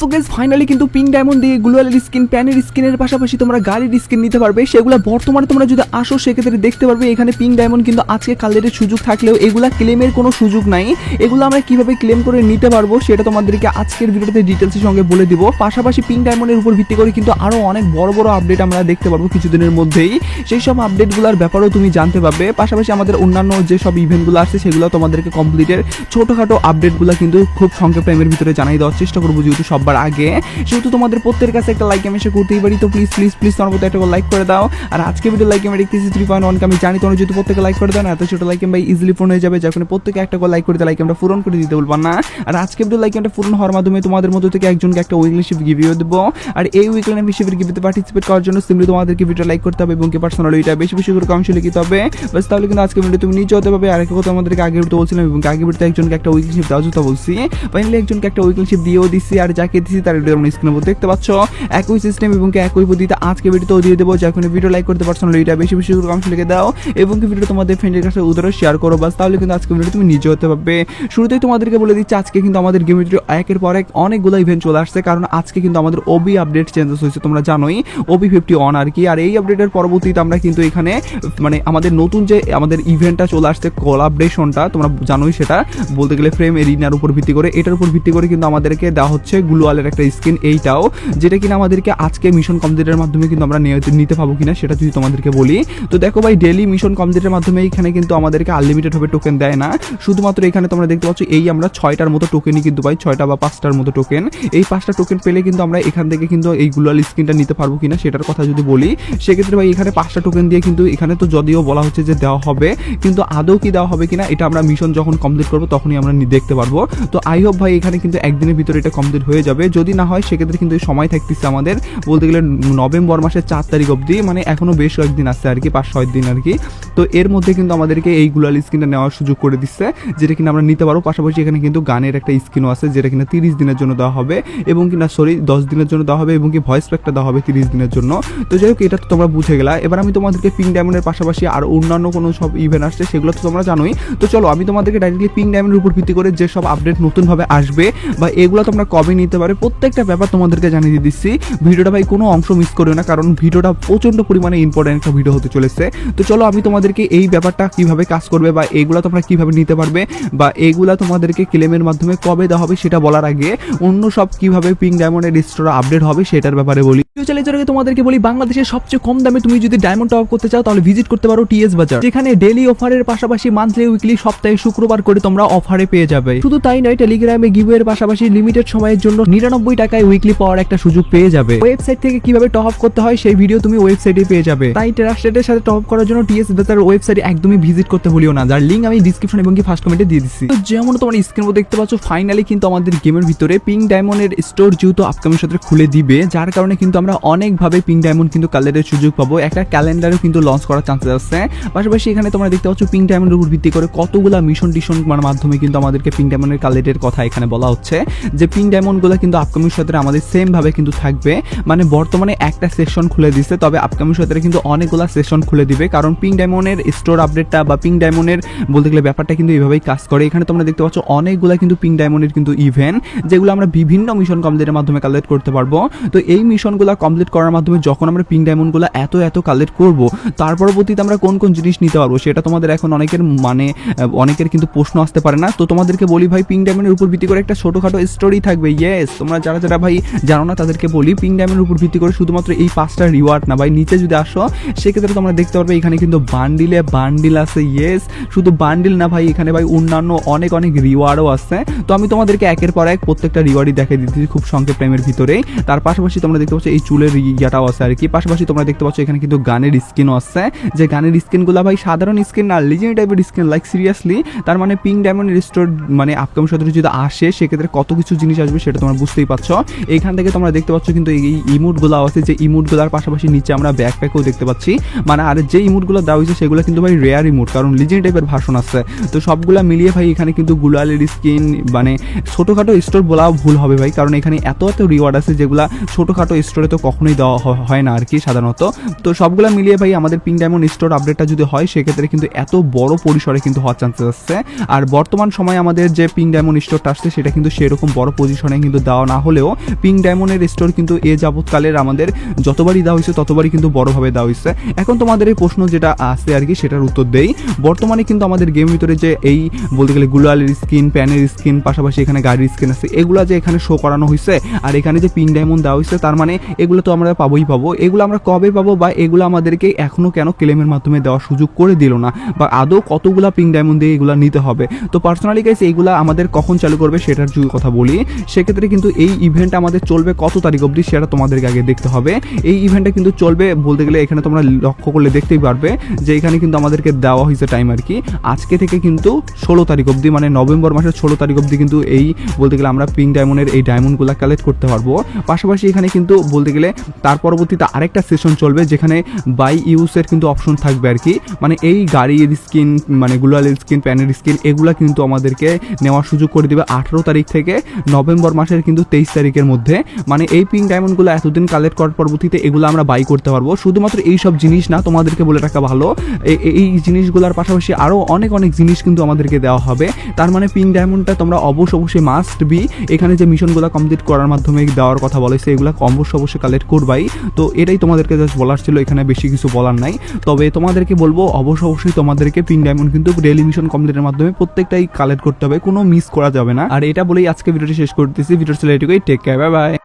So guys finally কিন্তু pink diamond দিয়ে গ্লোয়ালের skin, প্যানের স্কিনের পাশাপাশি তোমরা গাড়ির স্কিন নিতে পারবে। সেগুলো বর্তমানে তোমরা যদি আসো সেক্ষেত্রে দেখতে পারবে এখানে পিঙ্ক ডায়মন্ড কিন্তু আজকে কালের সুযোগ থাকলেও এগুলা ক্লেমের কোনো সুযোগ নাই। এগুলো আমরা কিভাবে ক্লেম করে নিতে পারবো সেটা তোমাদেরকে আজকের ভিডিওতে ডিটেলসের সঙ্গে বলে দিব। পাশাপাশি পিঙ্ক ডায়মন্ডের উপর ভিত্তি করে কিন্তু আরো অনেক বড় বড় আপডেট আমরা দেখতে পারবো কিছুদিনের মধ্যেই। সেই সব আপডেটগুলোর ব্যাপারেও তুমি জানতে পারবে। পাশাপাশি আমাদের অন্যান্য যে সব ইভেন্টগুলো আছে সেগুলো তোমাদেরকে কমপ্লিটের ছোটখাটো আপডেটগুলো কিন্তু খুব সংক্ষেপ টাইমের ভিতরে জানাই দেওয়ার চেষ্টা করবো, যেহেতু সবার আগে। সেহেতু তোমাদের প্রত্যেকের কাছে একটা লাইক আমি করতেই পারি, তো প্লিজ প্লিজ প্লিজ তোমার মতো একটা লাইক করে দাও। আর আজকে ভিডিও লাইক আমি দেখতেছি 3.1 আমি জানি তোমরা যদি প্রত্যেকে লাইক করে দাও না, এত ছোট লাইক ভাই ইজিলি পূরণ হয়ে যাবে। যখন প্রত্যেকে একটা লাইক করে লাইক আমরা পূরণ করে দিতে বলবো না। আর আজকে ভিডিও লাইক আমরা পূরণ হওয়ার মাধ্যমে তোমাদের মধ্যে থেকে একজনকে একটা উইকলি শিপ গিভিও দেবো। আর এই উইকলি শিপের গিভিতে পার্টিসিপেট করার জন্য সিম্পলি তোমাদেরকে ভিডিও লাইক করতে হবে এবং কি পার্সোনালি এটা বেশি বেশি করে কমেন্টে লিখতে হবে। বাস তাহলে কিন্তু আজকে ভিডিও তুমি নিজে হতে পারবে। আর একটা কথা আমাদেরকে আগের ভিডিও বলছিলাম এবং আগের ভিডিওতে একজনকে একটা উইকলি শিপ দেওয়ার কথা বলছি। ফাইনালি একজনকে একটা উইকলি শিপ দিয়েও দিচ্ছি। আর যাকে দিচ্ছি তার ভিডিও আমরা স্ক্রিনে দেখতে পাচ্ছ একই সিস্টেম এবং কি একই পদ্ধতিতে আজকে ভিডিওতেও দিয়ে দেবো। যখন ভিডিও লাইক করতে পার্সোনালি এটা বেশি বেশি করে কমেন্টে লিখে দাও এবং কি ভিডিও তোমাদের ফ্রেন্ডের কাছে উদাহরণ শেয়ার করো। বাস তাহলে কিন্তু আজকে ভিডিও তুমি নিজে হতে পারবে। শুরুতেই তোমাদেরকে বলে দিচ্ছি আজকে কিন্তু আমাদের গেম ভিডিও একের পর এক অনেকগুলো ইভেন্ট চলে আসছে, কারণ আজকে কিন্তু আমাদের ওবি আপডেট চেঞ্জেস হয়েছে, তোমরা জানোই ওবি 51 আর কি। আর এই আপডেটের পরবর্তীতে আমরা কিন্তু এখানে মানে আমাদের নতুন যে আমাদের ইভেন্টটা চলে আসছে কোলাবরেশনটা, তোমরা জানোই সেটা বলতে গেলে ফ্রেম এরিনার উপর ভিত্তি করে, এটার উপর ভিত্তি করে কিন্তু আমাদেরকে দেওয়া হচ্ছে গ্লোয়ালের একটা স্কিন, এইটাও যেটা কিনা আমাদেরকে আজকে মিশন কমপ্লিটের মাধ্যমে কিন্তু আমরা নিতে পাবো কিনা সেটা যদি তোমাদেরকে বলি। তো দেখো ভাই ডেইলি মিশন কমপ্লিটের মাধ্যমে এখানে কিন্তু আমাদেরকে আনলিমিটেড হবে টোকেন দেয় না, শুধুমাত্র এখানে তোমরা দেখতে পাচ্ছ এই আমরা 6টার মতো টোকেনই কিন্তু পাই, 6টা বা 5টার মতো টোকেন। এই 5টা টোকেন পেলে কিন্তু আমরা এখান থেকে কিন্তু এই গ্লোয়াল স্কিনটা নিতে পারবো কিনা সেটার কথা যদি বলি, সেক্ষেত্রে ভাই এখানে 5টা টোকেন দিয়ে কিন্তু এখানে তো যদিও বলা হচ্ছে যে দেওয়া হবে, কিন্তু আদৌ কি দেওয়া হবে কিনা এটা আমরা মিশন যখন কমপ্লিট করবো তখনই আমরা দেখতে পারবো। তো আই হোপ ভাই এখানে কিন্তু একদিনের ভিতরে এটা কমপ্লিট হয়ে যাবে। যদি না হয় সেক্ষেত্রে কিন্তু সময় থাকতেছে আমাদের বলতে গেলে নভেম্বর মাসের 4 তারিখ অবধি, মানে এখনো বেশ কয়েকদিন আছে আর কি, 5-6 দিন আর কি। তো এর মধ্যে কিন্তু আমাদেরকে এই গ্লোয়াল স্কিনটা নেওয়ার সুযোগ করে দিচ্ছে, যেটা কিনা আমরা নিতে পারবো। পাশাপাশি এখানে কিন্তু গানের একটা স্কিনও আছে যেটা কিনা 30 দিনের জন্য দেওয়া হবে এবং কিনা 10 দিনের জন্য দেওয়া হবে এবং কি ভয়েস প্যাকটা দেওয়া হবে 30 দিনের জন্য। তো যাই হোক এটা তো তোমরা বুঝে গেলা। এবার আমি তোমাদেরকে পিঙ্ক ডায়মন্ডের পাশাপাশি আর অন্যান্য কোনো সব ইভেন্ট আসছে সেগুলো তো তোমরা জানোই। তো চলো আমি তোমাদেরকে ডাইরেক্টলি পিঙ্ক ডায়মন্ডের উপর ভিত্তি করে যে সব আপডেট নতুনভাবে আসবে বা এগুলো তোমরা কবে নিতে পারে প্রত্যেকটা ব্যাপার তোমাদেরকে জানিয়ে দিচ্ছি। ভিডিওটা ভাই কোনো অংশ মিস করো না, কারণ ভিডিওটা প্রচন্ড পরিমাণে ইম্পর্টেন্ট একটা ভিডিও হতে চলেছে। তো চলো আমি তোমাদেরকে এই ব্যাপারটা কিভাবে কাজ করবে বা এগুলো তোমরা কিভাবে নিতে পারবে বা এগুলা তোমাদেরকে ক্লেমের মাধ্যমে কবে দেওয়া হবে সেটা বলার আগে অন্য সব কিভাবে পিঙ্ক ডায়মন্ডের স্টোর আপডেট হবে সেটার ব্যাপারে বলি। তোমাদেরকে বলি বাংলাদেশের সবচেয়ে কম দামে তুমি যদি ডায়মন্ড টপ করতে চাও তাহলে ভিজিট করতে পারো টিএস বাজার, যেখানে ডেইলি অফারের পাশাপাশি মান্থলি উইকলি সপ্তাহে শুক্রবার করে তোমরা অফারে পেয়ে যাবে। শুধু তাই নয়, টেলিগ্রামে গিভওয়ের পাশাপাশি লিমিটেড সময়ের জন্য 99 টাকায় উইকলি পাওয়ার একটা সুযোগ পেয়ে যাবে। ওয়েবসাইট থেকে কিভাবে টপ আপ করতে হয় সেই ভিডিও তুমি ওয়েবসাইটে পেয়ে যাবে। তাই ট্রাস্টেডের সাথে টপ আপ করার জন্য টিএস বাজার ওয়েবসাইটে একদমই ভিজিট করতে ভুলিও না, যার লিংক আমি ডিসক্রিপশন এবং কি ফার্স্ট কমেন্টে দিয়ে দিচ্ছি। তো যেমন তোমরা স্ক্রিনে দেখতে পাচ্ছ ফাইনালি কিন্তু আমাদের গেমের ভিতরে পিঙ্ক ডায়মন্ডের স্টোর যেহেতু আপকামিং সাথে খুলে দিবে, যার কারণে কিন্তু আমরা অনেকভাবে পিঙ্ক ডায়মন্ড কিন্তু কালেক্টের সুযোগ পাবো। একটা ক্যালেন্ডারও কিন্তু লঞ্চ করার চান্সেস আছে। পাশাপাশি এখানে তোমরা দেখতে পাচ্ছ পিঙ্ক ডায়মন্ডের উপর ভিত্তি করে কতগুলা মিশন টিশন মাধ্যমে কিন্তু আমাদেরকে পিঙ্ক ডায়মন্ডের কালেক্টের কথা এখানে বলা হচ্ছে, যে পিঙ্ক ডায়মন্ডগুলো কিন্তু আপকামিং সাথে আমাদের সেম ভাবে কিন্তু থাকবে। মানে বর্তমানে একটা সেকশন খুলে দিচ্ছে, তবে আপকামিং সাথে কিন্তু অনেকগুলা সেকশন খুলে দিবে, কারণ পিঙ্ক ডায়মন্ডের স্টোর আপডেটটা বা পিঙ্ক ডায়মন্ডের বলতে গেলে ব্যাপারটা কিন্তু এইভাবেই কাজ করে। এখানে তোমরা দেখতে পাচ্ছ অনেকগুলা কিন্তু পিঙ্ক ডায়মন্ডের কিন্তু ইভেন্ট যেগুলো আমরা বিভিন্ন মিশন কমপ্লিটের মাধ্যমে কালেক্ট করতে পারবো। তো এই মিশনগুলো কমপ্লিট করার মাধ্যমে যখন আমরা পিঙ্ক ডায়মন্ডগুলো এত কালেক্ট করব, তার পরবর্তীতে আমরা কোন কোন জিনিস নিতে পারবো সেটা তোমাদের এখন অনেকের কিন্তু প্রশ্ন আসতে পারে না। তো তোমাদেরকে বলি ভাই পিঙ্ক ডায়মন্ডের উপর ভিত্তি করে একটা ছোটখাটো স্টোরি থাকবে। ইয়েস, তোমরা যারা ভাই জানো না তাদেরকে বলি পিঙ্ক ডায়মন্ডের উপর ভিত্তি করে শুধুমাত্র এই 5টা রিওয়ার্ড না ভাই, নিচে যদি আসো সেক্ষেত্রে তোমরা দেখতে পারবে এখানে কিন্তু বান্ডিল আছে। ইয়েস, শুধু বান্ডিল না ভাই, এখানে ভাই অন্যান্য অনেক রিওয়ার্ডও আছে। তো আমি তোমাদেরকে একের পর এক প্রত্যেকটা রিওয়ার্ডই দেখিয়ে দিচ্ছি খুব সংক্ষেপ টাইমের ভিতরেই। তার পাশাপাশি তোমরা দেখতে পাচ্ছ এই চুলের ইয়াটাও আছে আর কি। পাশাপাশি তোমরা দেখতে পাচ্ছ এখানে কিন্তু গানের স্কিনও আছে, যে গানের স্কিনগুলো ভাই সাধারণ স্কিন না, লিজেন্ড টাইপের স্কিন, লাইক সিরিয়াসলি। তার মানে পিঙ্ক ডায়মন্ডের স্টোর মানে আপকামিং সদরে যদি আসে সেক্ষেত্রে কত কিছু জিনিস আসবে সেটা তোমরা বুঝতেই পারছো। এইখান থেকে তোমরা দেখতে পাচ্ছ কিন্তু এই ইমোটগুলো আছে, যে ইমোটগুলোর পাশাপাশি নিচে আমরা ব্যাকপ্যাকও দেখতে পাচ্ছি। মানে আর যে ইমোটগুলো দেওয়া হয়েছে সেগুলো কিন্তু ভাই রেয়ার ইমোট, কারণ লিজেন্ড টাইপের ভার্সন আছে। তো সবগুলা মিলিয়ে ভাই এখানে কিন্তু গ্লোয়ালের স্কিন মানে ছোটোখাটো স্টোর বলাও ভুল হবে ভাই, কারণ এখানে এত রিওয়ার্ড আছে যেগুলা ছোটোখাটো স্টোরে তো কখনোই দেওয়া হয় না আর কি সাধারণত। তো সবগুলা মিলিয়ে ভাই আমাদের পিঙ্ক ডায়মন্ড স্টোর আপডেটটা যদি হয় সেক্ষেত্রে কিন্তু এত বড় পরিসরে কিন্তু হওয়ার চান্সেস আছে। আর বর্তমান সময় আমাদের যে পিঙ্ক ডায়মন্ড স্টোরটা আসছে সেটা কিন্তু সেরকম বড় পজিশনে কিন্তু দেওয়া দেওয়া না হলেও পিঙ্ক ডায়মন্ডের স্টোর কিন্তু এ যাবৎকালের আমাদের যতবারই দেওয়া হয়েছে ততবারই কিন্তু বড়ভাবে দেওয়া হয়েছে। এখন তোমাদের এই প্রশ্ন যেটা আছে আর কি সেটার উত্তর দেই। বর্তমানে কিন্তু আমাদের গেম ভিতরে যে এই বলতে গেলে গ্লোয়ালের স্কিন, প্যানের স্কিন, পাশাপাশি এখানে গাড়ির স্কিন আছে, এগুলো যে এখানে শো করানো হয়েছে আর এখানে যে পিঙ্ক ডায়মন্ড দেওয়া হয়েছে, তার মানে এগুলো তো আমরা পাবোই পাবো। এগুলো আমরা কবে পাবো বা এগুলো আমাদেরকে এখনো কেন ক্লেমের মাধ্যমে দেওয়ার সুযোগ করে দিল না, বা আদৌ কতগুলা পিঙ্ক ডায়মন্ড দিয়ে এগুলো নিতে হবে। তো পার্সোনালি গাইস এইগুলো আমাদের কখন চালু করবে সেটার যদি কথা বলি, সেক্ষেত্রে কিন্তু এই ইভেন্ট আমাদের চলবে কত তারিখ অবধি সেটা তোমাদেরকে আগে দেখতে হবে। এই ইভেন্টটা কিন্তু চলবে বলতে গেলে এখানে তোমরা লক্ষ্য করলে দেখতেই পারবে যে এখানে কিন্তু আমাদেরকে দেওয়া হয়েছে টাইম আর কি আজকে থেকে কিন্তু 16 তারিখ অবধি, মানে নভেম্বর মাসের 16 তারিখ অবধি কিন্তু এই বলতে গেলে আমরা পিঙ্ক ডায়মন্ডের এই ডায়মন্ডগুলো কালেক্ট করতে পারবো। পাশাপাশি এখানে কিন্তু বলতে গেলে তার পরবর্তীতে আরেকটা সেশন চলবে যেখানে বাই ইউজের কিন্তু অপশন থাকবে আর কি, মানে এই গাড়ির স্কিন, মানে গ্লোয়ালের স্কিন, প্যানের স্কিন, এগুলো কিন্তু আমাদেরকে নেওয়ার সুযোগ করে দেবে 18 তারিখ থেকে নভেম্বর মাসের কিন্তু 23 তারিখের মধ্যে। মানে এই পিঙ্ক ডায়মন্ডগুলো এতদিন কালেক্ট করার পরবর্তীতে এগুলো আমরা বাই করতে পারবো। শুধুমাত্র এই সব জিনিস না, তোমাদেরকে বলে রাখা ভালো, এই জিনিসগুলোর পাশাপাশি আরও অনেক জিনিস কিন্তু আমাদেরকে দেওয়া হবে। তার মানে পিঙ্ক ডায়মন্ডটা তোমরা অবশ্যই মাস্ট বি এখানে যে মিশনগুলো কমপ্লিট করার মাধ্যমে দেওয়ার কথা বলেছে এগুলো অবশ্যই কালেক্ট করবাই। তো এটাই তোমাদেরকে জাস্ট বলার ছিল, এখানে বেশি কিছু বলার নাই। তবে তোমাদেরকে বলবো অবশ্যই তোমাদেরকে পিঙ্ক ডায়মন্ড কিন্তু ডেইলি মিশন কমপ্লিটের মাধ্যমে প্রত্যেকটাই কালেক্ট করতে হবে, কোনো মিস করা যাবে না। আর এটা বলেই আজকে ভিডিওটি শেষ করতেছি। ভিডিওটি ছিল এটুকুই। Take care, bye by.